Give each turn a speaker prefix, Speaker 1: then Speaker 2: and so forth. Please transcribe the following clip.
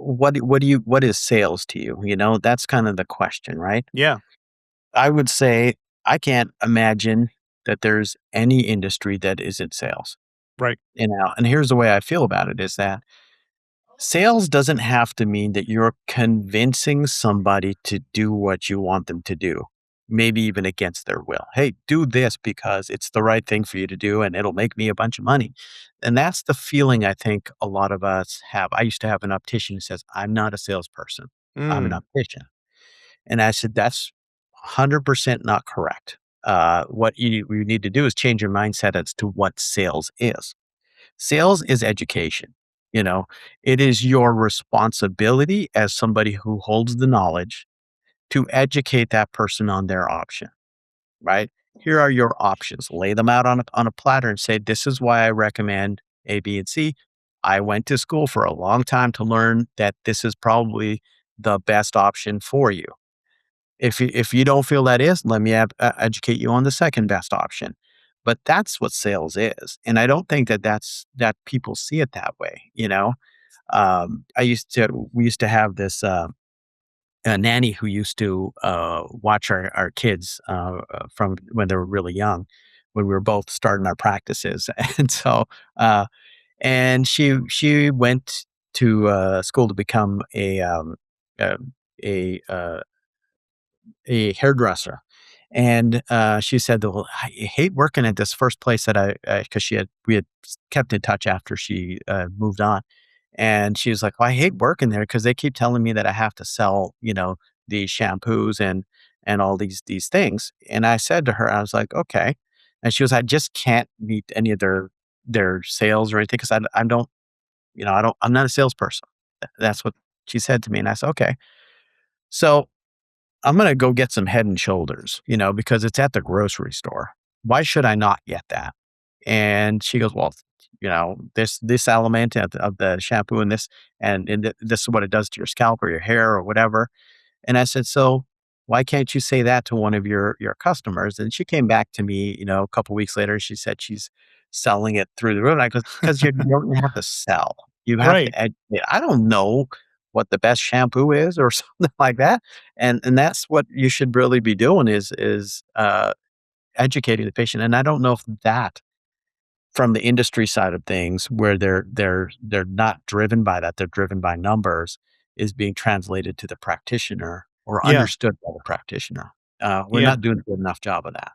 Speaker 1: what is sales to you? That's kind of the question, right?
Speaker 2: Yeah.
Speaker 1: I would say I can't imagine that there's any industry that isn't sales.
Speaker 2: Right.
Speaker 1: And here's the way I feel about it is that sales doesn't have to mean that you're convincing somebody to do what you want them to do, maybe even against their will. Hey, do this because it's the right thing for you to do and it'll make me a bunch of money. And that's the feeling I think a lot of us have. I used to have an optician who says, I'm not a salesperson, I'm an
Speaker 2: Mm.
Speaker 1: optician. And I said, that's 100% not correct. What you need to do is change your mindset as to what sales is. Sales is education. You know, it is your responsibility as somebody who holds the knowledge to educate that person on their option, right? Here are your options. Lay them out on a platter and say, this is why I recommend A, B, and C. I went to school for a long time to learn that this is probably the best option for you. If you don't feel that is, let me educate you on the second best option. But that's what sales is, and I don't think that people see it that way. We used to have this a nanny who used to watch our kids from when they were really young, when we were both starting our practices, and so uh, and she went to school to become a, a a hairdresser. And, she said, "Well, I hate working at this first place that because we had kept in touch after she, moved on. And she was like, "Well, I hate working there because they keep telling me that I have to sell, these shampoos and all these things." And I said to her, I was like, "Okay." And she was, "I just can't meet any of their sales or anything because I don't, I'm not a salesperson." That's what she said to me. And I said, "Okay." So I'm gonna go get some Head& and Shoulders, because it's at the grocery store. Why should I not get that? And she goes, "Well, this element of the shampoo and this is what it does to your scalp or your hair or whatever." And I said, "So why can't you say that to one of your customers?" And she came back to me, a couple weeks later. She said she's selling it through the roof. And I go, "'Cause you don't have to sell. You have
Speaker 2: Right.
Speaker 1: to educate. I don't know what the best shampoo is or something like that." And that's what you should really be doing is educating the patient. And I don't know if that from the industry side of things where they're not driven by that, they're driven by numbers, is being translated to the practitioner or
Speaker 2: Yeah.
Speaker 1: understood by the practitioner. We're
Speaker 2: Yeah.
Speaker 1: not doing a good enough job of that.